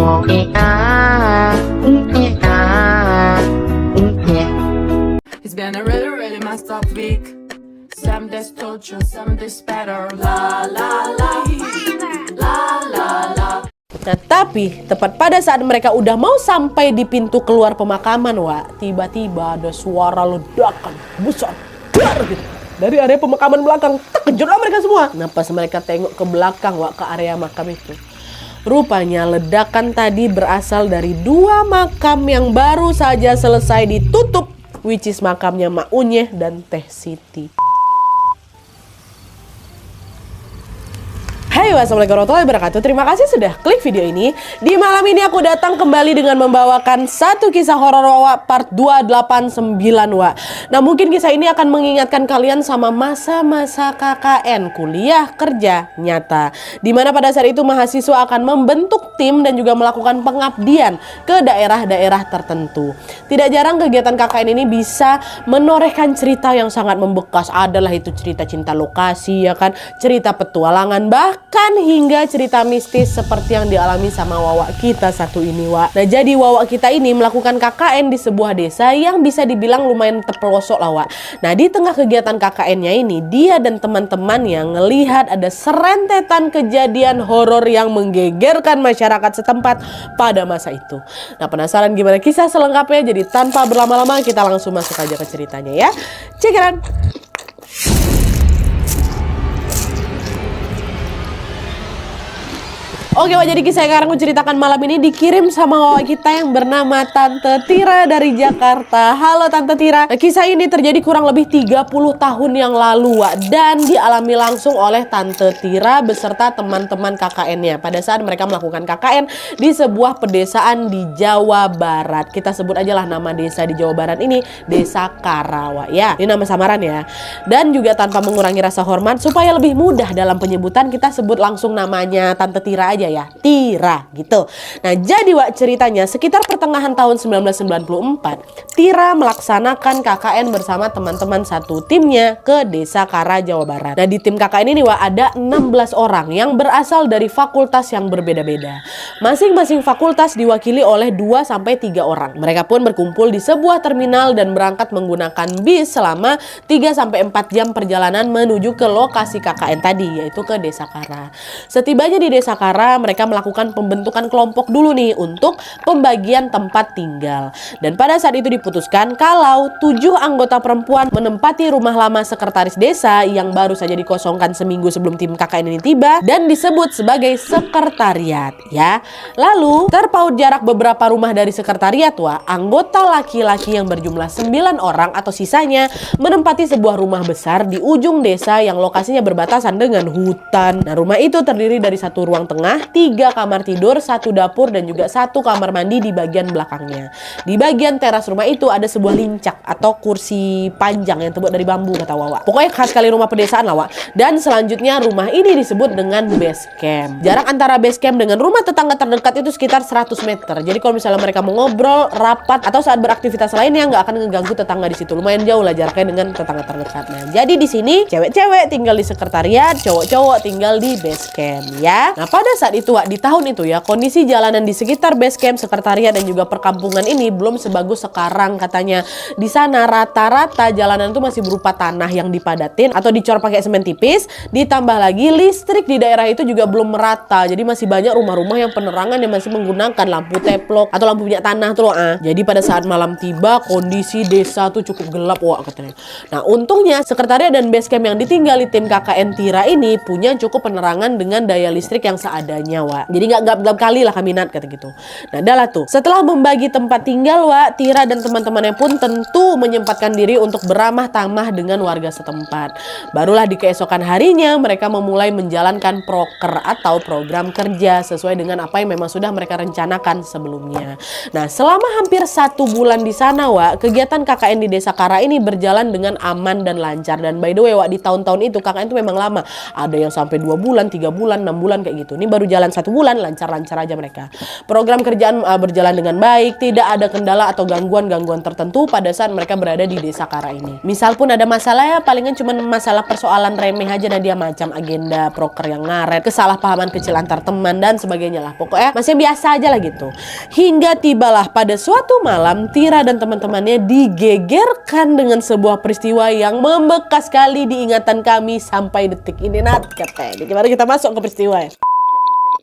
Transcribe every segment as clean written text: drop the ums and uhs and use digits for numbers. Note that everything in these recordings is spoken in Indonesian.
It's been a really, really messed up week. Some days told you, some days better. La la la, la la la. Nah, tapi tepat pada saat mereka udah mau sampai di pintu keluar pemakaman, Wak, tiba-tiba ada suara ledakan besar gitu dari area pemakaman belakang. Terkejutlah mereka semua. Nah, pas mereka tengok ke belakang, Wak, ke area makam itu, rupanya ledakan tadi berasal dari 2 makam yang baru saja selesai ditutup, which is makamnya Mak Unyeh dan Teh Siti. Hai, wassalamualaikum warahmatullahi wabarakatuh. Terima kasih sudah klik video ini. Di malam ini aku datang kembali dengan membawakan satu kisah horor, Wak, part 289, Wak. Nah, mungkin kisah ini akan mengingatkan kalian sama masa-masa KKN, kuliah kerja nyata, dimana pada saat itu mahasiswa akan membentuk tim dan juga melakukan pengabdian ke daerah-daerah tertentu. Tidak jarang kegiatan KKN ini bisa menorehkan cerita yang sangat membekas. Adalah itu cerita cinta lokasi, ya kan, cerita petualangan, bahkan hingga cerita mistis seperti yang dialami sama Wawak kita satu ini, Wak. Nah, jadi Wawak kita ini melakukan KKN di sebuah desa yang bisa dibilang lumayan terpelosok lah, Wak. Nah, di tengah kegiatan KKN-nya ini, dia dan teman-teman yang ngelihat ada serentetan kejadian horor yang menggegerkan masyarakat setempat pada masa itu. Nah, penasaran gimana kisah selengkapnya? Jadi tanpa berlama-lama kita langsung masuk aja ke ceritanya, ya. Check it out. Oke, Wak, jadi kisah yang sekarang aku ceritakan malam ini dikirim sama Wawak kita yang bernama Tante Tira dari Jakarta. Halo Tante Tira. Nah, kisah ini terjadi kurang lebih 30 tahun yang lalu, Wak, dan dialami langsung oleh Tante Tira beserta teman-teman KKN-nya pada saat mereka melakukan KKN di sebuah pedesaan di Jawa Barat. Kita sebut aja lah nama desa di Jawa Barat ini Desa Karawa, ya. Ini nama samaran ya. Dan juga tanpa mengurangi rasa hormat, supaya lebih mudah dalam penyebutan, kita sebut langsung namanya Tante Tira aja, ya, Tira gitu. Nah, jadi, Wak, ceritanya sekitar pertengahan tahun 1994, Tira melaksanakan KKN bersama teman-teman satu timnya ke Desa Kara, Jawa Barat. Nah, di tim KKN ini, Wak, ada 16 orang yang berasal dari fakultas yang berbeda-beda. Masing-masing fakultas diwakili oleh 2-3 orang. Mereka pun berkumpul di sebuah terminal dan berangkat menggunakan bis selama 3-4 jam perjalanan menuju ke lokasi KKN tadi, yaitu ke Desa Kara. Setibanya di Desa Kara, mereka melakukan pembentukan kelompok dulu nih untuk pembagian tempat tinggal. Dan pada saat itu diputuskan kalau 7 anggota perempuan menempati rumah lama sekretaris desa yang baru saja dikosongkan seminggu sebelum tim KKN ini tiba dan disebut sebagai sekretariat, ya. Lalu terpaut jarak beberapa rumah dari sekretariat, Wak, anggota laki-laki yang berjumlah 9 orang atau sisanya menempati sebuah rumah besar di ujung desa yang lokasinya berbatasan dengan hutan. Nah, rumah itu terdiri dari satu ruang tengah, 3 kamar tidur, 1 dapur, dan juga 1 kamar mandi di bagian belakangnya. Di bagian teras rumah itu ada sebuah lincak atau kursi panjang yang terbuat dari bambu, kata Wawak. Pokoknya khas kali rumah pedesaan lah, Wak. Dan selanjutnya rumah ini disebut dengan base camp. Jarak antara base camp dengan rumah tetangga terdekat itu sekitar 100 meter. Jadi kalau misalnya mereka mau ngobrol, rapat, atau saat beraktivitas lainnya nggak akan ngeganggu tetangga di situ. Lumayan jauh lah jaraknya dengan tetangga terdekat. Nah, jadi di sini cewek-cewek tinggal di sekretariat, cowok-cowok tinggal di base camp, ya. Nah, pada saat itu, Wak, di tahun itu, ya, kondisi jalanan di sekitar base camp, sekretariat, dan juga perkampungan ini belum sebagus sekarang katanya. Di sana rata-rata jalanan itu masih berupa tanah yang dipadatin atau dicor pakai semen tipis. Ditambah lagi listrik di daerah itu juga belum merata. Jadi masih banyak rumah-rumah yang penerangan yang masih menggunakan lampu teplok atau lampu minyak tanah tuh, Jadi pada saat malam tiba kondisi desa tuh cukup gelap, Wak, katanya. Nah, untungnya sekretariat dan base camp yang ditinggali tim KKN Tira ini punya cukup penerangan dengan daya listrik yang seadanya, Wak. Jadi nggak gelap kali lah kaminat, kata gitu. Nah, dah lah tuh. Setelah membagi tempat tinggal, Wak, Tira dan teman-temannya pun tentu menyempatkan diri untuk beramah tamah dengan warga setempat. Barulah di keesokan harinya mereka memulai menjalankan proker atau program kerja sesuai dengan apa yang memang sudah mereka rencanakan sebelumnya. Nah, selama hampir 1 bulan di sana, Wak, kegiatan KKN di Desa Kara ini berjalan dengan aman dan lancar. Dan by the way, Wak, di tahun-tahun itu KKN itu memang lama. Ada yang sampai 2 bulan, 3 bulan, 6 bulan kayak gitu. Ini baru berjalan 1 bulan, lancar-lancar aja mereka. Program kerjaan berjalan dengan baik, tidak ada kendala atau gangguan-gangguan tertentu pada saat mereka berada di desa Kara ini. Misal pun ada masalah ya palingan cuma masalah persoalan remeh aja, nah dia macam agenda proker yang ngaret, kesalahpahaman kecil antar teman dan sebagainya lah. Pokoknya masih biasa aja lah gitu. Hingga tibalah pada suatu malam Tira dan teman-temannya digegerkan dengan sebuah peristiwa yang membekas sekali di ingatan kami sampai detik ini. Nat katanya. Gimana kita masuk ke peristiwa ya?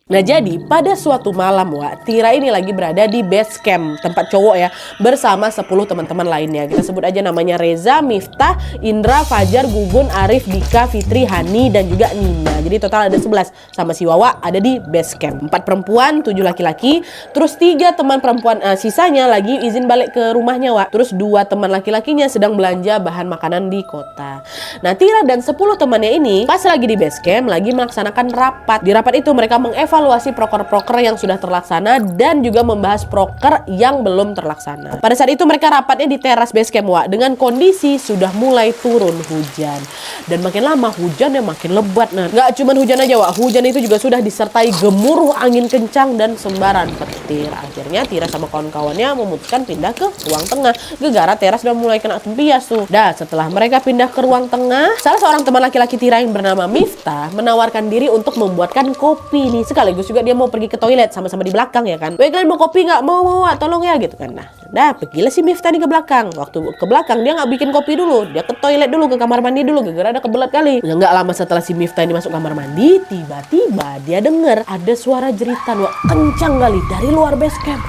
Nah jadi pada suatu malam Tira ini lagi berada di base camp tempat cowok ya, bersama 10 teman-teman lainnya. Kita sebut aja namanya Reza, Miftah, Indra, Fajar, Gugun, Arif, Dika, Fitri, Hani dan juga Nina. Jadi total ada 11, sama si Wawa ada di base camp. 4 perempuan, 7 laki-laki. Terus 3 teman perempuan sisanya lagi izin balik ke rumahnya Terus 2 teman laki-lakinya sedang belanja bahan makanan di kota. Nah Tira dan 10 temannya ini pas lagi di base camp lagi melaksanakan rapat. Di rapat itu mereka mengevaluasi proker-proker yang sudah terlaksana dan juga membahas proker yang belum terlaksana. Pada saat itu mereka rapatnya di teras base camp dengan kondisi sudah mulai turun hujan. Dan makin lama hujannya makin lebat. Nah, nggak cuma hujan aja hujan itu juga sudah disertai gemuruh angin kencang dan sembaran petir. Akhirnya Tira sama kawan-kawannya memutuskan pindah ke ruang tengah. Gegara teras sudah mulai kena tempias tuh. Dah setelah mereka pindah ke ruang tengah, salah seorang teman laki-laki Tira yang bernama Miftah menawarkan diri untuk membuatkan kopi nih. Sekaligus juga dia mau pergi ke toilet, sama-sama di belakang ya kan. Weh kalian mau kopi nggak? Mau tolong ya gitu kan. Nah pergilah si Miftah nih ke belakang. Waktu ke belakang dia nggak bikin kopi dulu, dia ke toilet dulu, ke kamar mandi dulu, gara-gara ada kebelet kali. Nggak lama setelah si Miftah ini masuk kamar mandi, tiba-tiba dia dengar ada suara jeritan kencang kali dari luar base camp.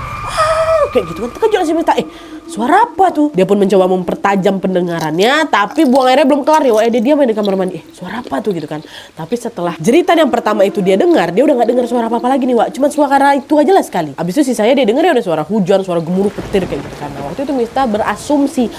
Kayak gitu kan, terkejut si Miftah. Suara apa tuh? Dia pun mencoba mempertajam pendengarannya, tapi buang airnya belum kelar nih. Dia diam di kamar mandi. Suara apa tuh gitu kan? Tapi setelah jeritan yang pertama itu dia dengar, dia udah nggak dengar suara apa-apa lagi nih Cuma suara itu aja lah sekali. Abis itu sisanya dia dengar ya udah suara hujan, suara gemuruh petir kayak gitu kan. Nah waktu itu Miftah berasumsi,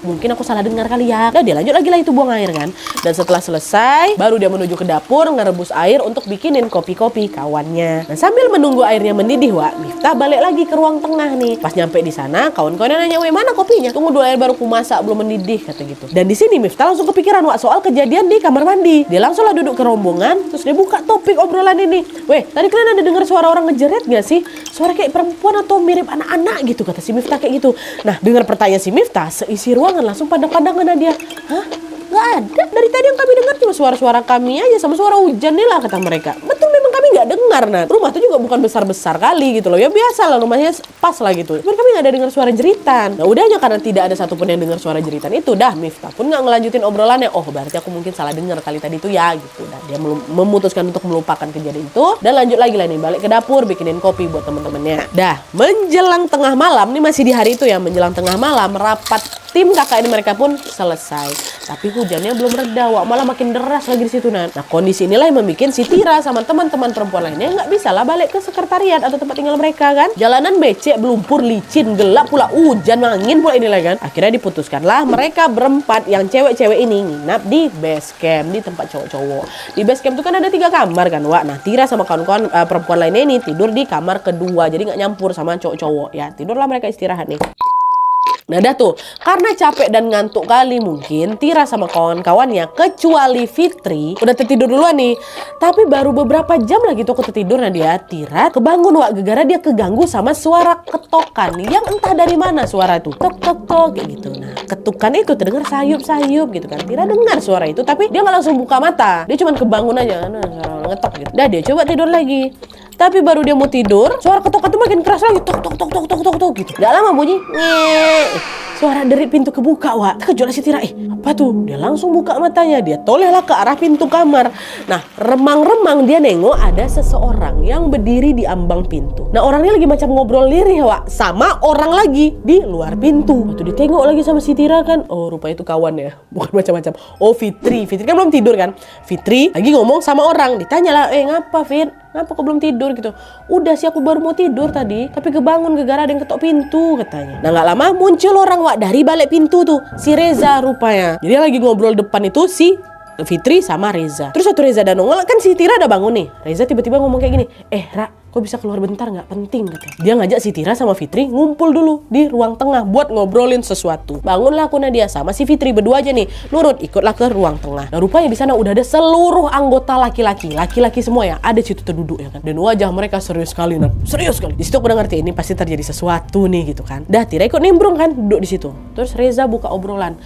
mungkin aku salah dengar kali ya. Nah dia lanjut lagi lah itu buang air kan. Dan setelah selesai, baru dia menuju ke dapur ngerebus air untuk bikinin kopi-kopi kawannya. Nah sambil menunggu airnya mendidih Miftah balik lagi ke ruang tengah nih. Pas nyampe di sana, kawan-kawannya nanya, mana kopinya? Tunggu dulu, air baru kumasak, belum mendidih, kata gitu. Dan di sini Miftah langsung kepikiran soal kejadian di kamar mandi. Dia langsung lah duduk ke rombongan, terus dia buka topik obrolan ini. Tadi kalian ada dengar suara orang ngejeret gak sih? Suara kayak perempuan atau mirip anak-anak gitu, kata si Miftah kayak gitu. Nah, dengar pertanyaan si Miftah, seisi ruangan langsung pandang-pandangan dia. Hah? Gak ada, dari tadi yang kami dengar cuma suara-suara kami aja sama suara hujan nih lah, kata mereka. Betul, memang kami gak dengar. Nah rumah tuh juga bukan besar-besar kali gitu loh, ya biasa lah rumahnya pas lah gitu. Cuman kami gak ada dengar suara jeritan. Nah udahnya karena tidak ada satupun yang dengar suara jeritan itu, dah Miftah pun gak ngelanjutin obrolannya. Berarti aku mungkin salah dengar kali tadi itu ya gitu. Nah dia memutuskan untuk melupakan kejadian itu dan lanjut lagi lah nih balik ke dapur bikinin kopi buat temen-temennya. Dah menjelang tengah malam, nih masih di hari itu ya, menjelang tengah malam rapat tim KKN mereka pun selesai. Tapi hujannya belum reda, malah makin deras lagi di situ. Nah kondisi inilah yang membuat si Tira sama teman-teman perempuan lainnya nggak bisa lah balik ke sekretariat atau tempat tinggal mereka kan. Jalanan becek, belumpur, licin, gelap pula, hujan, angin pula inilah kan. Akhirnya diputuskanlah mereka berempat yang cewek-cewek ini nginap di base camp, di tempat cowok-cowok. Di base camp itu kan ada 3 kamar kan Nah Tira sama kawan-kawan perempuan lainnya ini tidur di kamar kedua, jadi nggak nyampur sama cowok-cowok ya. Tidurlah mereka istirahat nih. Nah dah tuh, karena capek dan ngantuk kali mungkin Tira sama kawan-kawannya kecuali Fitri udah tertidur duluan nih. Tapi baru beberapa jam lagi tuh tertidur, nah dia Tira kebangun gegara dia keganggu sama suara ketokan yang entah dari mana suara itu. Tok tok tok kayak gitu. Nah ketukan itu terdengar sayup-sayup gitu kan. Tira dengar suara itu tapi dia nggak langsung buka mata. Dia cuma kebangun aja, suara ngetok gitu. Dah dia coba tidur lagi. Tapi baru dia mau tidur, suara ketokan itu makin keras lagi, tok tok tok tok tok tok tok gitu. Gak lama bunyi, suara dari pintu kebuka Terkejut si Tira, apa tuh? Dia langsung buka matanya, dia tolehlah ke arah pintu kamar. Nah remang-remang dia nengok ada seseorang yang berdiri di ambang pintu. Nah orangnya lagi macam ngobrol lirih sama orang lagi di luar pintu. Waktu dia tengok lagi sama si Tira kan, rupanya itu kawan ya, bukan macam-macam. Fitri kan belum tidur kan. Fitri lagi ngomong sama orang, ditanya lah, ngapa Fit? Kenapa kok belum tidur gitu? Udah sih aku baru mau tidur tadi, tapi kebangun gara-gara ada yang ketok pintu katanya. Nah gak lama muncul orang dari balik pintu tuh, si Reza rupanya. Jadi lagi ngobrol depan itu si Fitri sama Reza. Terus satu Reza dan nongol kan si Tira udah bangun nih. Reza tiba-tiba ngomong kayak gini, Ra, kok bisa keluar bentar nggak? Penting katanya. Dia ngajak si Tira sama Fitri ngumpul dulu di ruang tengah buat ngobrolin sesuatu. Bangunlah aku Nadia sama si Fitri berdua aja nih. Nurut, ikutlah ke ruang tengah. Nah rupanya di sana udah ada seluruh anggota laki-laki semua yang ada situ terduduk ya kan. Dan wajah mereka serius sekali, serius sekali. Di situ aku udah ngerti ini pasti terjadi sesuatu nih gitu kan. Dah Tira ikut nimbrung kan, duduk di situ. Terus Reza buka obrolan.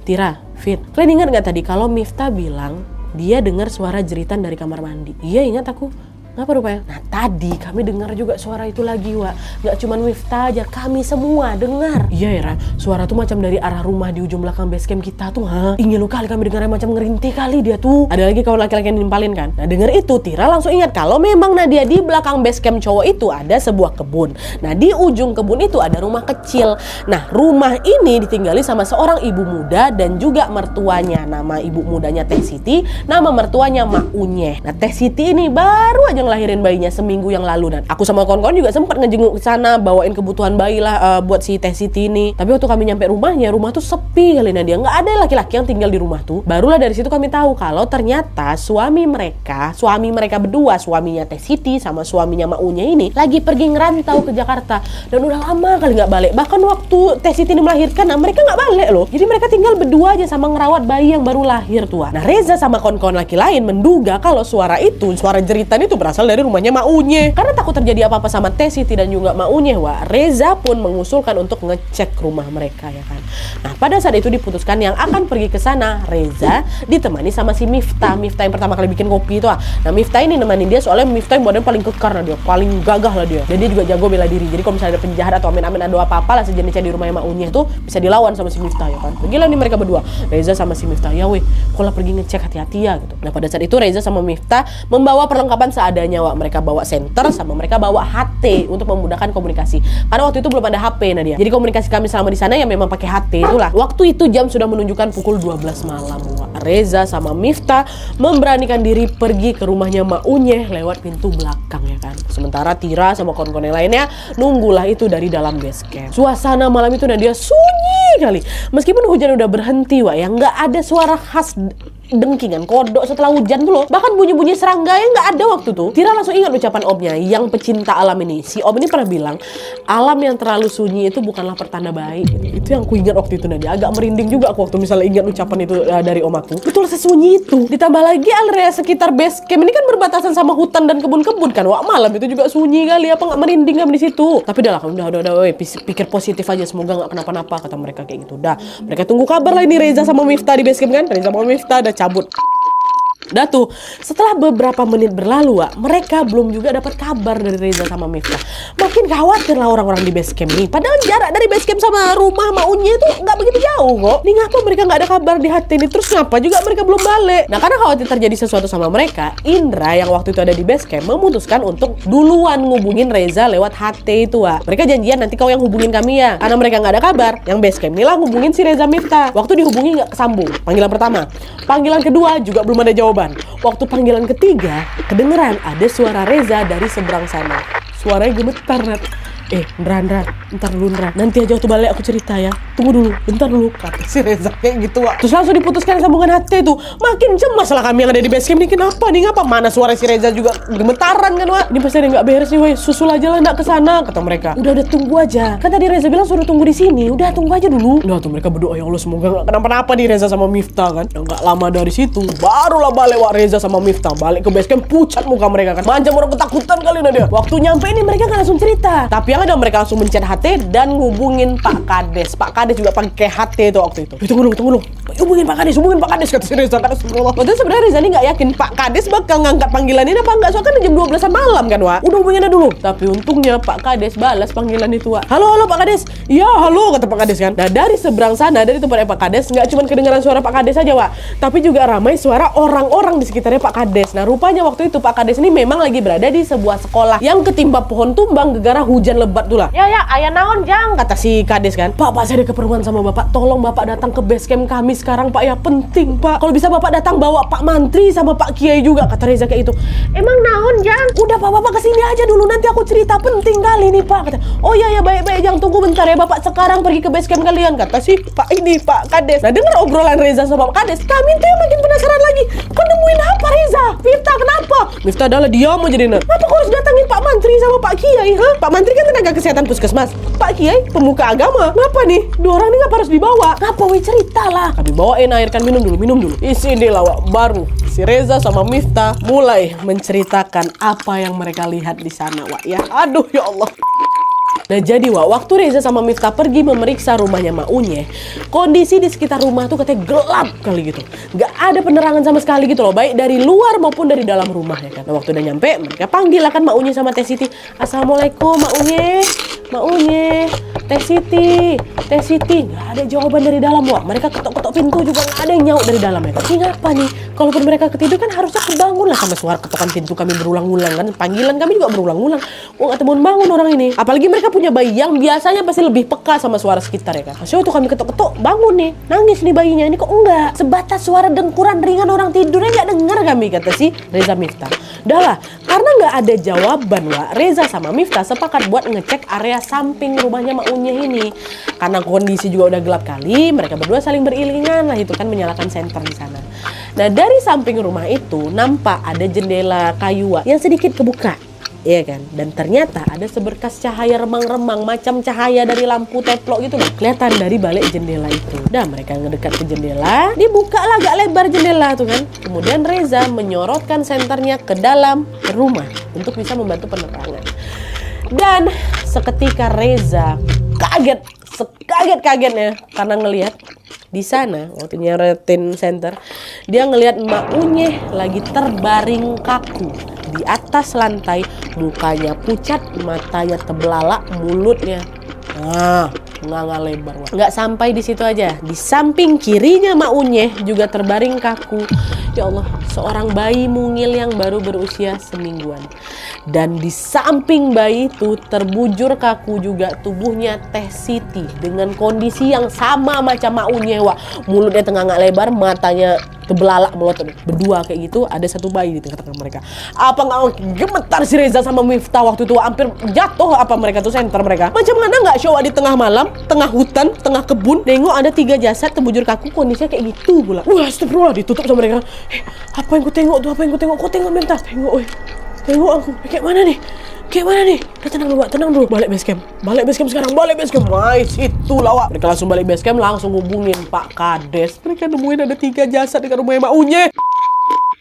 Tira, Fit, kalian ingat nggak tadi kalau Miftah bilang dia dengar suara jeritan dari kamar mandi? Iya ingat aku. Ngapa rupanya? Nah tadi kami dengar juga suara itu lagi Wak. Gak cuma Miftah aja, kami semua dengar. Iya ya, suara tuh macam dari arah rumah di ujung belakang base camp kita tuh. Ingin lu kali kami dengarnya macam ngerintih kali dia tuh. Ada lagi kawan laki-laki yang nimpalin kan. Nah denger itu Tira langsung ingat kalau memang Nadia di belakang base camp cowok itu ada sebuah kebun. Nah di ujung kebun itu ada rumah kecil. Nah rumah ini ditinggali sama seorang ibu muda dan juga mertuanya. Nama ibu mudanya Teh Siti, nama mertuanya Mak Unyeh. Nah Teh Siti ini baru aja ngelahirin bayinya seminggu yang lalu dan aku sama kawan-kawan juga sempat ngejenguk ke sana bawain kebutuhan bayi lah buat si Teh Siti ini. Tapi waktu kami nyampe rumahnya, rumah tuh sepi kali Nadia, nggak ada laki-laki yang tinggal di rumah tuh. Barulah dari situ kami tahu kalau ternyata suami mereka berdua, suaminya Teh Siti sama suaminya Mak Unya ini lagi pergi ngerantau ke Jakarta dan udah lama kali nggak balik. Bahkan waktu Teh Siti ini melahirkan, nah mereka nggak balik loh. Jadi mereka tinggal berdua aja sama ngerawat bayi yang baru lahir tuh. Nah Reza sama kawan-kawan laki lain menduga kalau suara jeritan itu berasal dari rumahnya Mak Unye. Karena takut terjadi apa-apa sama Teh Siti dan juga Mak Unye, Reza pun mengusulkan untuk ngecek rumah mereka ya kan. Nah pada saat itu diputuskan yang akan pergi ke sana Reza ditemani sama si Miftah yang pertama kali bikin kopi itu. Nah Miftah ini nemanin dia soalnya Miftah yang badan paling kekar lah dia, paling gagah lah dia. Dan dia juga jago bela diri. Jadi kalau misalnya ada penjahat atau amin-amin ada apa-apa lah sejenisnya di rumahnya Mak Unye itu bisa dilawan sama si Miftah ya kan. Pergilah nih mereka berdua, Reza sama si Miftah. Ya weh, kalau pergi ngecek hati-hati ya gitu. Nah pada saat itu Reza sama Miftah membawa perlengkapan seadanya mereka bawa senter sama mereka bawa HT untuk memudahkan komunikasi. Karena waktu itu belum ada HP Nadia. Jadi komunikasi kami selama di sana ya memang pakai HT itulah. Waktu itu jam sudah menunjukkan pukul 12 malam. Reza sama Miftah memberanikan diri pergi ke rumahnya Mak Unyeh lewat pintu belakang ya kan. Sementara Tira sama kawan-kawan yang lainnya nunggulah itu dari dalam base camp. Suasana malam itu Nadia sunyi kali. Meskipun hujan udah berhenti ya nggak ada suara khas dengkingan kodok setelah hujan tuh loh. Bahkan bunyi-bunyi serangga yang nggak ada waktu tuh. Tira langsung ingat ucapan omnya yang pecinta alam ini. Si om ini pernah bilang alam yang terlalu sunyi itu bukanlah pertanda baik. Itu yang ku ingat waktu itu Nadia. Agak merinding juga aku waktu misalnya ingat ucapan itu dari om aku. Betul sesunyi itu. Ditambah lagi area sekitar base camp ini kan berbatasan sama hutan dan kebun-kebun kan. Wah malam itu juga sunyi kali, apa nggak merinding kami di situ. Tapi udah pikir positif aja, semoga nggak kenapa-napa kata mereka kayak gitu. Dah mereka tunggu kabar lah ini Reza sama Miftah di base camp kan. Reza sama Miftah udah cabut. Dah tuh, setelah beberapa menit berlalu, mereka belum juga dapat kabar dari Reza sama Miftah. Makin khawatir lah orang-orang di base camp nih. Padahal jarak dari base camp sama rumah Mak Unye itu nggak begitu jauh kok. Nih ngapa mereka nggak ada kabar di HT ini? Terus ngapa juga mereka belum balik? Nah karena khawatir terjadi sesuatu sama mereka, Indra yang waktu itu ada di base camp memutuskan untuk duluan ngubungin Reza lewat HT itu. Mereka janjian nanti kau yang hubungin kami ya. Karena mereka nggak ada kabar, yang base camp inilah ngubungin si Reza Miftah. Waktu dihubungi nggak kesambung. Panggilan pertama, panggilan kedua juga belum ada jawaban. Waktu panggilan ketiga, kedengeran ada suara Reza dari seberang sana. Suaranya gemetar, Nat. Ndra, ntar dulu Ndra. Nanti aja waktu balik aku cerita ya. Tunggu dulu, bentar dulu. Kata si Reza kayak gitu, Wak. Terus langsung diputuskan sambungan HT tuh. Makin cemas lah kami yang ada di base camp nih. Kenapa nih? Ngapa? Mana suara si Reza juga gemetaran kan, Wak? Ini pasti ada yang nggak beres nih, woi. Susul aja lah nggak kesana, kata mereka. Udah tunggu aja. Kan tadi Reza bilang suruh tunggu di sini. Udah tunggu aja dulu. Udah tuh mereka berdoa ya Allah semoga nggak kenapa-napa nih Reza sama Miftah kan. Nggak lama dari situ, barulah balik Wak Reza sama Miftah. Balik ke base camp, pucat muka mereka kan. Macam orang ketakutan kali dia. Waktu nyampe ini mereka nggak langsung cerita. Tapi yang ada mereka langsung mencet HT dan ngubungin Pak Kades. Pak Kades juga pakai HT itu waktu itu. Tunggu dulu. Hubungin Pak Kades kata si Reza. Kata Subhanallah. Waktu itu sebenarnya Reza ini nggak yakin Pak Kades bakal ngangkat panggilan ini apa enggak. Soalnya kan jam 12-an malam kan, Wak. Udah hubungin aja dulu. Tapi untungnya Pak Kades balas panggilan itu, Wak. Halo Pak Kades. Iya halo kata Pak Kades kan. Nah dari seberang sana, dari tempatnya Pak Kades, nggak cuma kedengaran suara Pak Kades aja, Wak. Tapi juga ramai suara orang-orang di sekitarnya Pak Kades. Nah rupanya waktu itu Pak Kades ini memang lagi berada di sebuah sekolah yang ketimpa pohon tumbang gara-gara hujan lebat tuh lah. Ya ayan naon jang, kata si kades kan. Pak saya ada keperluan sama bapak, tolong bapak datang ke base camp kami sekarang pak ya, penting pak. Kalau bisa bapak datang bawa Pak Mantri sama Pak Kiai juga, kata Reza kayak itu. Emang naon jang? Udah pak, bapak kesini aja dulu, nanti aku cerita penting kali nih pak, kata. Oh iya ya baik-baik jang, tunggu bentar ya bapak, sekarang pergi ke base camp kalian, kata si pak ini Pak Kades. Nah dengar obrolan Reza sama Pak Kades, kami tuh makin penasaran lagi. Kau nemuin apa Reza? Miftah kenapa? Miftah adalah diam aja Dina. Apa kau harus datangin Pak Mantri sama Pak Kiai? Ha? Pak Mantri kan tenaga kesehatan puskesmas, Pak Kiai pemuka agama. Ngapa nih? Dua orang ini ngapa harus dibawa? Ngapa weh, cerita lah. Kami bawain air kan, minum dulu. Isi deh lawak baru. Si Reza sama Miftah mulai menceritakan apa yang mereka lihat di sana wak ya. Aduh ya Allah. Nah jadi waktu Reza sama Miftah pergi memeriksa rumahnya Mak Unye, kondisi di sekitar rumah tuh katanya gelap kali gitu. Gak ada penerangan sama sekali gitu loh, baik dari luar maupun dari dalam rumah ya kan. Nah waktu udah nyampe, mereka panggil lah kan Mak Unye sama Teh Siti. Assalamualaikum Mak Unye, Teh Siti. Gak ada jawaban dari dalam wak. Mereka ketok-ketok pintu juga gak ada yang nyaut dari dalam ya. Tapi ngapa nih? Kalaupun mereka ketidur kan harusnya kebangun lah sama suara ketokan pintu kami berulang-ulang kan. Panggilan kami juga berulang-ulang. Oh gak temen bangun orang ini. Apalagi mereka punya bayi yang biasanya pasti lebih peka sama suara sekitar ya kan. Maksudnya tuh kami ketok-ketok bangun nih, nangis nih bayinya, ini kok enggak, sebatas suara dengkuran ringan orang tidurnya nggak dengar kami, kata si Reza Miftah. Udah lah, karena nggak ada jawaban wak, Reza sama Miftah sepakat buat ngecek area samping rumahnya Mak Unye ini. Karena kondisi juga udah gelap kali, mereka berdua saling beriringan lah itu kan, menyalakan senter di sana. Nah dari samping rumah itu nampak ada jendela kayu wak, yang sedikit kebuka. Iya kan, dan ternyata ada seberkas cahaya remang-remang macam cahaya dari lampu teplok gitu loh, kelihatan dari balik jendela itu. Dan mereka ngedekat ke jendela, dibuka lah agak lebar jendela tuh kan. Kemudian Reza menyorotkan senternya ke dalam rumah untuk bisa membantu penerangan. Dan seketika Reza kagetnya karena ngelihat di sana waktu nyorotin senter, dia ngelihat Mak Unye lagi terbaring kaku di atas lantai, mukanya pucat, matanya tebelalak, mulutnya nganga lebar. Nggak sampai di situ aja, di samping kirinya Mak Unye juga terbaring kaku. Ya Allah, seorang bayi mungil yang baru berusia semingguan. Dan di samping bayi itu terbujur kaku juga tubuhnya Teh Siti dengan kondisi yang sama macam Mak Unye wak. Mulutnya tengah lebar, matanya tebelalak, melotot. Berdua kayak gitu, ada satu bayi di tengah-tengah mereka. Apa nggak gemetar si Reza sama Miftah waktu itu, hampir jatuh apa mereka tuh, senter mereka. Macam mana nggak show di tengah malam, tengah hutan, tengah kebun, nengok ada 3 jasad terbujur kaku, kondisinya kayak gitu pula. Wah astagfirullah, ditutup sama mereka. Apa yang ku tengok tuh, Kau tengok Miftah, tengok aku, kayak mana nih? Udah tenang dulu, balik base camp sekarang. Wah situ lawak. Mereka langsung balik base camp, langsung hubungin Pak Kades. Mereka nemuin ada 3 jasad di rumahnya Mak Unye.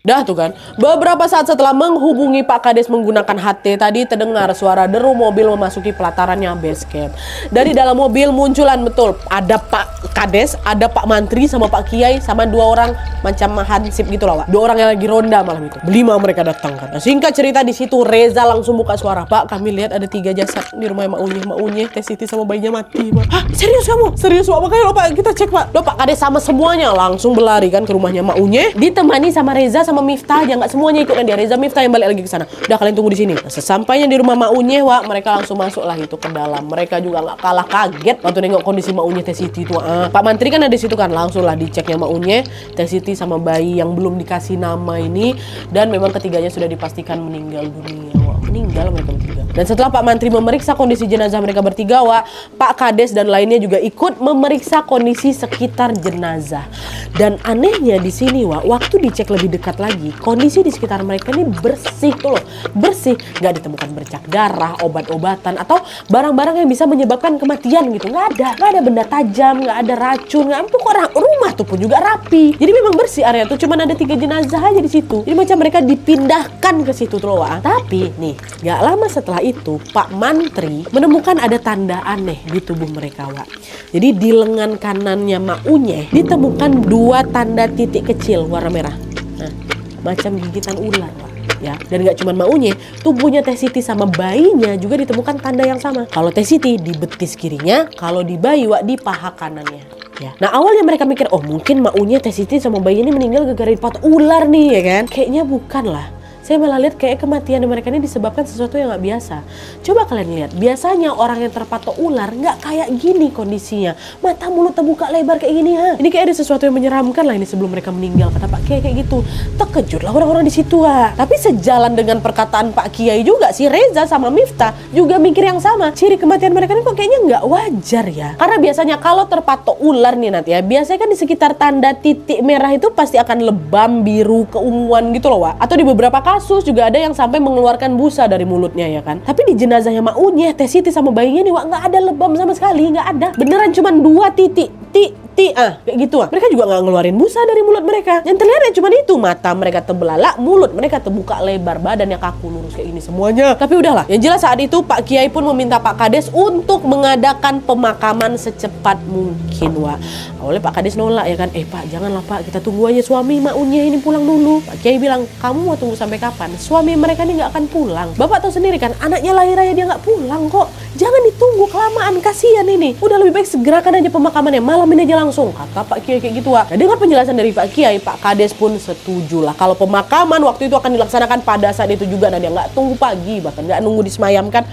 Dah tuh kan, beberapa saat setelah menghubungi Pak Kades menggunakan HT tadi, terdengar suara deru mobil memasuki pelatarannya base camp. Dari dalam mobil munculan betul, ada Pak Kades, ada Pak Mantri sama Pak Kiai sama 2 orang macam hansip gitu lah, Wak. 2 orang yang lagi ronda malam itu. 5 mereka datang kan. Nah, singkat cerita di situ Reza langsung buka suara, Pak, kami lihat ada 3 jasad di rumah Mak Unye, Teh Siti sama bayinya mati, Pak. Hah, serius kamu? Serius, Pak? Makanya lo Pak, kita cek Pak. Lo Pak Kades sama semuanya langsung berlari kan ke rumahnya Mak Unye, ditemani sama Reza sama Miftah aja, nggak semuanya ikut dia. Reza Miftah yang balik lagi ke sana. Udah kalian tunggu di sini. Nah, sesampainya di rumah Mak Unye, Wak, mereka langsung masuk lah itu ke dalam. Mereka juga nggak kalah kaget waktu nengok kondisi Mak Unye Teh Siti itu. Pak Mantri kan ada di situ kan, langsung lah diceknya Mak Unye, Teh Siti sama bayi yang belum dikasih nama ini, dan memang ketiganya sudah dipastikan meninggal dunia. Wak, meninggal mereka bertiga. Dan setelah Pak Mantri memeriksa kondisi jenazah mereka bertiga, Wak, Pak Kades dan lainnya juga ikut memeriksa kondisi sekitar jenazah. Dan anehnya di sini, Wak, waktu dicek lebih dekat lagi, kondisi di sekitar mereka ini bersih tuh loh, bersih, nggak ditemukan bercak darah, obat-obatan atau barang-barang yang bisa menyebabkan kematian gitu, nggak ada benda tajam, nggak ada racun, nggak, pokoknya rumah tuh pun juga rapi. Jadi memang bersih area tuh, cuman ada 3 jenazah aja di situ. Jadi macam mereka dipindahkan ke situ tuh loh, Wak. Tapi nih, nggak lama setelah itu Pak Mantri menemukan ada tanda aneh di tubuh mereka, Wak. Jadi di lengan kanannya Mak Unye ditemukan 2 tanda titik kecil warna merah. Nah, macam gigitan ular, Wak. Ya, dan gak cuma Mak Unye, tubuhnya Teh Siti sama bayinya juga ditemukan tanda yang sama. Kalau Teh Siti di betis kirinya, kalau di bayi, Wak, di paha kanannya. Ya. Nah awalnya mereka mikir, oh mungkin Mak Unye, Teh Siti sama bayi ini meninggal gara-gara dipatok ular nih ya kan. Kayaknya bukan lah. saya malah lihat kayak kematian mereka ini disebabkan sesuatu yang nggak biasa. Coba kalian lihat, biasanya orang yang terpatok ular nggak kayak gini kondisinya, mata mulut terbuka lebar kayak gini ha. Ini kayak ada sesuatu yang menyeramkan lah ini sebelum mereka meninggal, kata Pak Kiai kayak gitu. Terkejut lah orang-orang di situ ha. Tapi sejalan dengan perkataan Pak Kiai juga, si Reza sama Miftah juga mikir yang sama. Ciri kematian mereka ini kok kayaknya nggak wajar ya. Karena biasanya kalau terpatok ular nih nanti ya, biasanya kan di sekitar tanda titik merah itu pasti akan lebam, biru, keunguan gitu loh Wak. Atau di beberapa kasus juga ada yang sampai mengeluarkan busa dari mulutnya ya kan. Tapi di jenazahnya Mak Unyeh, Teh Siti sama bayinya nih Wak, nggak ada lebam sama sekali, nggak ada. Beneran cuman 2 titik, kayak gitu Mereka juga nggak ngeluarin busa dari mulut mereka. Yang terlihat ya cuma itu, mata mereka terbelalak, mulut mereka terbuka lebar, badannya kaku lurus kayak gini semuanya. Tapi udahlah, yang jelas saat itu Pak Kiai pun meminta Pak Kades untuk mengadakan pemakaman secepat mungkin Wak. Awalnya Pak Kades nolak ya kan, Pak janganlah Pak, kita tunggu aja suami Mak Unyeh ini pulang dulu. Pak Kiai bilang, kamu mau tunggu sampai kapan? Suami mereka ini nggak akan pulang. Bapak tahu sendiri kan, anaknya lahir aja dia nggak pulang kok. Jangan ditunggu kelamaan, kasihan ini. Udah lebih baik segerakan aja pemakamannya, malam ini aja langsung, kata Pak Kiai kayak gitu Wak. Nah, dengan penjelasan dari Pak Kiai, Pak Kades pun setuju lah kalau pemakaman waktu itu akan dilaksanakan pada saat itu juga. Dan dia nggak tunggu pagi, bahkan nggak nunggu disemayamkan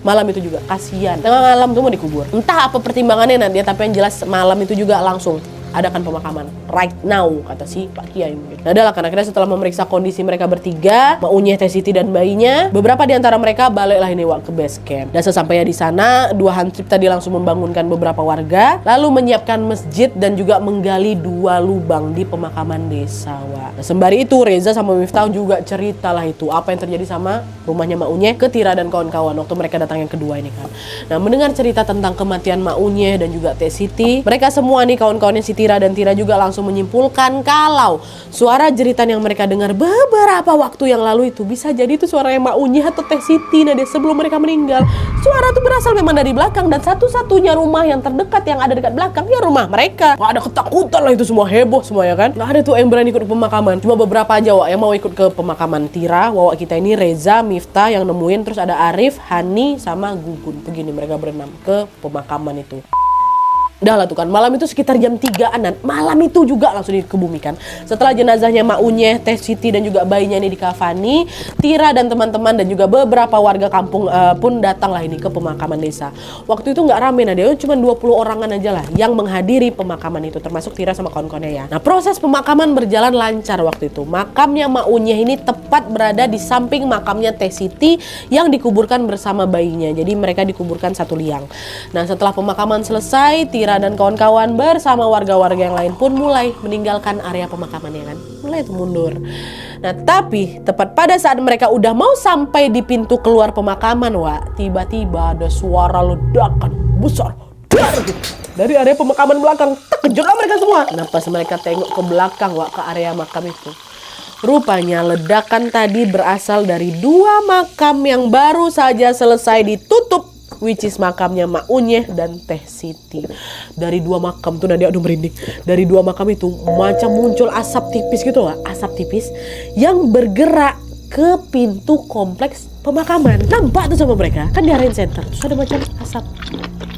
malam itu juga. Kasihan, tengah malam tuh mau dikubur. Entah apa pertimbangannya nanti, tapi yang jelas malam itu juga langsung adakan pemakaman right now, kata si Pak Kiai mungkin. Nah adalah karena akhirnya setelah memeriksa kondisi mereka bertiga, Mak Unyeh, Teh Siti dan bayinya, beberapa di antara mereka baliklah ini Wak ke base camp. Dan sesampainya di sana, 2 hansip tadi langsung membangunkan beberapa warga, lalu menyiapkan masjid dan juga menggali 2 lubang di pemakaman desa Wak. Nah, sembari itu Reza sama Miftah juga ceritalah itu apa yang terjadi sama rumahnya Mak Unyeh ke Tira dan kawan-kawan waktu mereka datang yang kedua ini kan. Nah mendengar cerita tentang kematian Mak Unyeh dan juga Teh Siti, mereka semua nih kawan-kawannya si Tira dan Tira juga langsung menyimpulkan kalau suara jeritan yang mereka dengar beberapa waktu yang lalu itu bisa jadi itu suaranya Mak Unyeh atau Teh Siti sebelum mereka meninggal. Suara itu berasal memang dari belakang, dan satu-satunya rumah yang terdekat yang ada dekat belakang ya rumah mereka. Wah, ada ketakutan lah itu, semua heboh semua ya kan. Nggak ada tuh yang berani ikut ke pemakaman, cuma beberapa aja Wak yang mau ikut ke pemakaman Tira. Wawak kita ini Reza, Miftah yang nemuin, terus ada Arif, Hani sama Gugun. Begini mereka berenam ke pemakaman itu. Udah lah tuh kan, malam itu sekitar jam 3-an, malam itu juga langsung dikebumikan. Setelah jenazahnya Mak Unyeh, Teh Siti dan juga bayinya ini dikafani, Tira dan teman-teman dan juga beberapa warga kampung pun datanglah ini ke pemakaman desa. Waktu itu nggak rame, dia cuma 20 orangan aja lah yang menghadiri pemakaman itu, termasuk Tira sama kawan-kawannya ya. Nah proses pemakaman berjalan lancar waktu itu. Makamnya Mak Unyeh ini tepat berada di samping makamnya Teh Siti yang dikuburkan bersama bayinya. Jadi mereka dikuburkan satu liang. Nah setelah pemakaman selesai, Tira dan kawan-kawan bersama warga-warga yang lain pun mulai meninggalkan area pemakaman ya kan. Mulai itu mundur. Nah tapi tepat pada saat mereka udah mau sampai di pintu keluar pemakaman Wak, tiba-tiba ada suara ledakan besar dari area pemakaman belakang. Terkejutlah mereka semua. Nah pas mereka tengok ke belakang Wak, ke area makam itu, rupanya ledakan tadi berasal dari 2 makam yang baru saja selesai ditutup, which is makamnya Mak Unyeh dan Teh Siti. Dari 2 makam tuh Nadia aduh merinding. Dari 2 makam itu macam muncul asap tipis gitu lah, asap tipis yang bergerak ke pintu kompleks pemakaman. Nampak tuh sama mereka, kan di area center terus ada macam asap.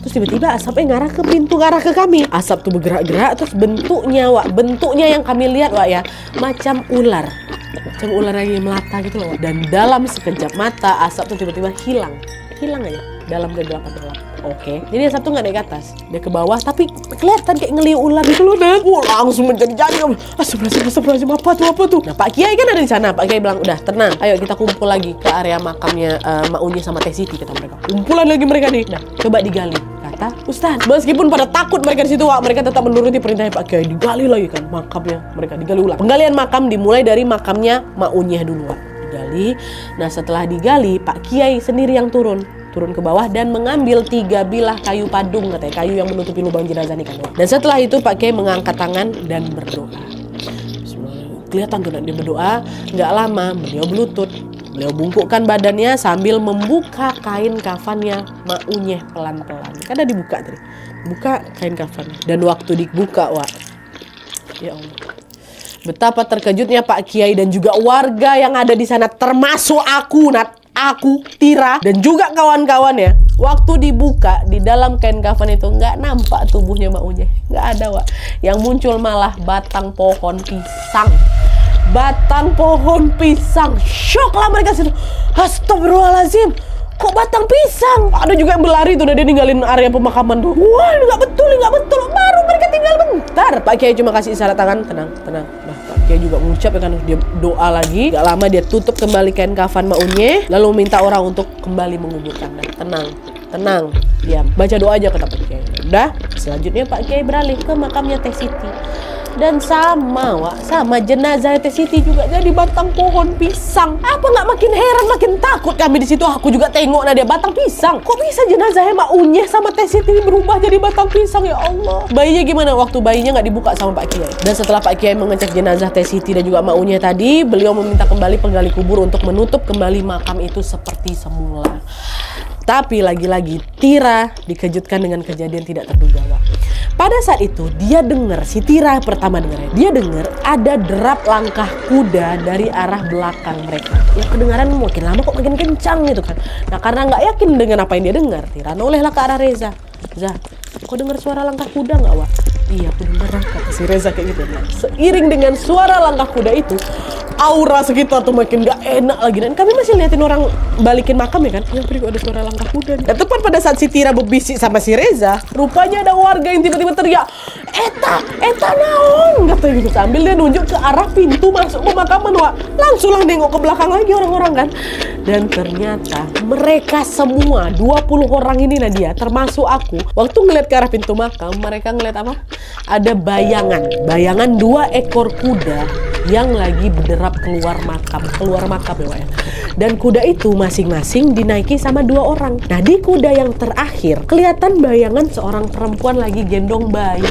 Terus tiba-tiba asapnya ngarah ke pintu, ngarah ke kami. Asap tuh bergerak-gerak, terus bentuknya Wak, bentuknya yang kami lihat Wak ya, macam ular. Macam ular yang melata gitu loh. Dan dalam sekejap mata asap tuh tiba-tiba hilang aja dalam kegelapan gelap. Oke. Jadi asap tuh nggak naik ke atas, dia ke bawah, tapi kelihatan kayak ngeliu ular gitu loh. Dan langsung menjadi-jadi. Astagfirullahaladzim, apa tuh? Nah Pak Kiai kan ada di sana. Pak Kiai bilang, udah tenang, ayo kita kumpul lagi ke area makamnya Mak Unyeh sama Teh Siti, kata mereka. Kumpulan lagi mereka nih. Nah coba digali, kata Ustaz. Meskipun pada takut mereka di situ Wak, mereka tetap menuruti perintahnya Pak Kiai. Digali lagi kan makamnya mereka, digali ulang. Penggalian makam dimulai dari makamnya Mak Unyeh dulu Wak. Digali. Nah setelah digali, Pak Kiai sendiri yang turun ke bawah dan mengambil 3 bilah kayu padung, katanya kayu yang menutupi lubang jenazah nih kan. Dan setelah itu Pak Kiai mengangkat tangan dan berdoa. Kelihatan tuh dia berdoa, nggak lama beliau berlutut. Beliau bungkukkan badannya sambil membuka kain kafannya Mak Unyeh pelan-pelan. Kan ada dibuka tadi, buka kain kafannya. Dan waktu dibuka Wak, ya Allah, betapa terkejutnya Pak Kiai dan juga warga yang ada di sana, termasuk aku, Tira, dan juga kawan-kawan ya. Waktu dibuka, di dalam kain kafan itu nggak nampak tubuhnya Mak Unyeh. Nggak ada Wak. Yang muncul malah batang pohon pisang. batang pohon pisang. Shock lah mereka situ. Astagfirullahaladzim, kok batang pisang? Ada juga yang berlari tuh, dia ninggalin area pemakaman tuh. Wah, nggak betul. Baru mereka tinggal bentar. Pak Kiai cuma kasih isyarat tangan, tenang. Nah, Pak Kiai juga mengucap ya kan, dia doa lagi. Gak lama dia tutup kembali kain kafan Maunya, lalu minta orang untuk kembali menguburkan. Tenang, diam. Baca doa aja kata Pak Kiai. Udah, selanjutnya Pak Kiai beralih ke makamnya Teh Siti. Dan sama jenazah Teh Siti juga jadi batang pohon pisang. Apa nggak makin heran, makin takut kami di situ. Aku juga tengok dia batang pisang. Kok bisa jenazahnya Mak Unyeh sama Teh Siti berubah jadi batang pisang, ya Allah. Bayinya gimana? Waktu bayinya nggak dibuka sama Pak Kiai. Dan setelah Pak Kiai mengecek jenazah Teh Siti dan juga Mak Unyeh tadi, beliau meminta kembali penggali kubur untuk menutup kembali makam itu seperti semula. Tapi lagi-lagi Tira dikejutkan dengan kejadian tidak terduga, Wak. Pada saat itu dia dengar, si Tira pertama dengarnya, dia dengar ada derap langkah kuda dari arah belakang mereka. Ya kedengaran makin lama kok makin kencang gitu kan. Nah karena nggak yakin dengan apa yang dia dengar, Tira nolehlah ke arah Reza. Zah, kok dengar suara langkah kuda nggak, Wak? Iya, aku dengar, kata si Reza kayak gitu. Nah, seiring dengan suara langkah kuda itu, aura sekitar tuh makin gak enak lagi. Dan kami masih liatin orang balikin makam ya kan. Ya kok ada suara langkah kuda. Dan tepat pada saat si Tira berbisik sama si Reza, rupanya ada warga yang tiba-tiba teriak, Eta naon, katanya gitu. Sambil dia nunjuk ke arah pintu masuk pemakaman, Wak. Langsung lah nengok ke belakang lagi orang-orang kan. Dan ternyata mereka semua 20 orang ini Nadia, termasuk aku, waktu ngeliat ke arah pintu makam, mereka ngeliat apa? Ada bayangan 2 ekor kuda yang lagi berderap keluar makam ya, Wak ya. Dan kuda itu masing-masing dinaiki sama 2 orang. Nah di kuda yang terakhir kelihatan bayangan seorang perempuan lagi gendong bayi.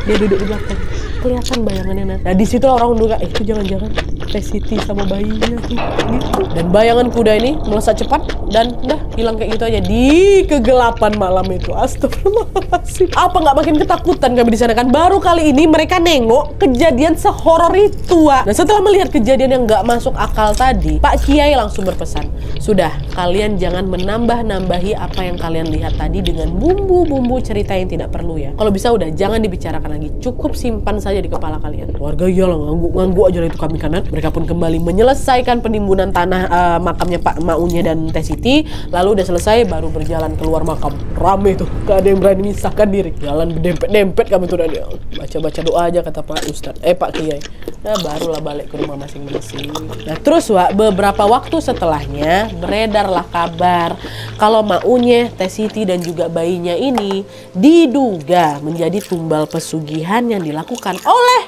Dia duduk di belakang, kelihatan bayangannya. Nah di situ orang menduga itu jangan-jangan Teh Siti sama bayinya tuh gitu. Dan bayangan kuda ini melesat cepat dan udah hilang kayak gitu aja di kegelapan malam itu. Astagfirullahaladzim. Apa nggak makin ketakutan kami di sana kan? Baru kali ini mereka nengok kejadian sehoror itu, Wak. Nah setelah melihat kejadian yang nggak masuk akal tadi, Pak Kiai langsung berpesan, sudah kalian jangan menambah-nambahi apa yang kalian lihat tadi dengan bumbu-bumbu cerita yang tidak perlu ya. Kalau bisa udah jangan dibicarakan lagi, cukup simpan saja di kepala kalian. Warga iyalah ngangguk aja itu kami kanan. Mereka pun kembali menyelesaikan penimbunan tanah makamnya Pak Maunya dan Teh Siti. Lalu udah selesai baru berjalan keluar makam. Rame tuh, gak ada yang berani misahkan diri. Jalan berdempet-dempet kami tuh dia. Baca-baca doa aja kata Pak Pak Kiai. Nah barulah balik ke rumah masing-masing. Nah terus, Wak, beberapa waktu setelahnya beredarlah kabar kalau Maunya, Teh Siti dan juga bayinya ini diduga menjadi tumbal pesugihan yang dilakukan oleh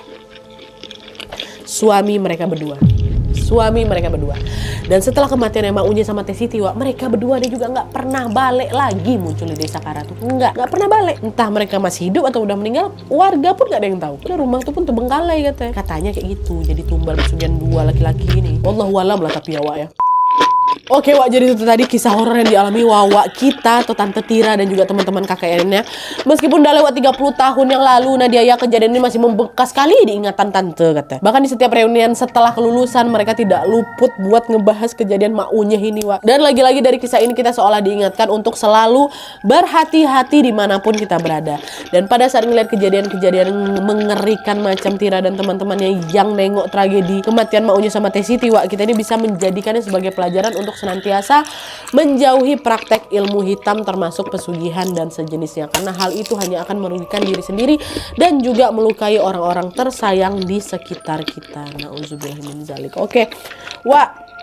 suami mereka berdua. Dan setelah kematian Maunya sama Teh Siti, Wak, mereka berdua dia juga nggak pernah balik lagi muncul di desa Karatu. Nggak pernah balik. Entah mereka masih hidup atau udah meninggal, warga pun nggak ada yang tahu. Nah, rumah itu pun terbengkalai katanya kayak gitu. Jadi tumbal pesugihan 2 laki-laki ini. Wallahualam lah tapi ya, Wak ya. Oke, Wak, jadi itu tadi kisah horor yang dialami Wawak kita atau Tante Tira dan juga teman-teman KKN-nya. Meskipun udah lewat 30 tahun yang lalu, Nadia ya kejadian ini masih membekas sekali di ingatan Tante, kata. Bahkan di setiap reunian setelah kelulusan, mereka tidak luput buat ngebahas kejadian Maunya ini, Wak. Dan lagi-lagi dari kisah ini kita seolah diingatkan untuk selalu berhati-hati dimanapun kita berada. Dan pada saat ngeliat kejadian-kejadian mengerikan macam Tira dan teman-temannya yang nengok tragedi kematian Maunya sama Teh Siti, Wak, kita ini bisa menjadikannya sebagai pelajaran untuk senantiasa menjauhi praktek ilmu hitam termasuk pesugihan dan sejenisnya, karena hal itu hanya akan merugikan diri sendiri dan juga melukai orang-orang tersayang di sekitar kita. Nauzubillah min dzalik. Oke, Wak,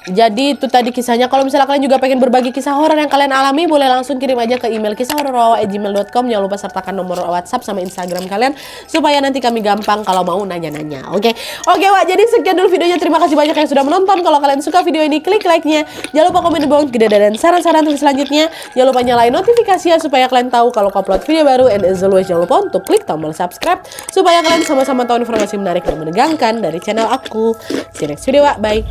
jadi itu tadi kisahnya. Kalau misalnya kalian juga pengen berbagi kisah horor yang kalian alami, boleh langsung kirim aja ke email kisahhororwawa@gmail.com. Jangan lupa sertakan nomor WhatsApp sama Instagram kalian supaya nanti kami gampang kalau mau nanya-nanya. Oke, Wak, jadi sekian dulu videonya. Terima kasih banyak yang sudah menonton. Kalau kalian suka video ini, klik like-nya. Jangan lupa komen di bawah gede dan saran-saran untuk selanjutnya. Jangan lupa nyalain notifikasinya supaya kalian tahu kalau upload video baru. And as always, jangan lupa untuk klik tombol subscribe supaya kalian sama-sama tahu informasi menarik dan menegangkan dari channel aku. See you next video, Wak. Bye.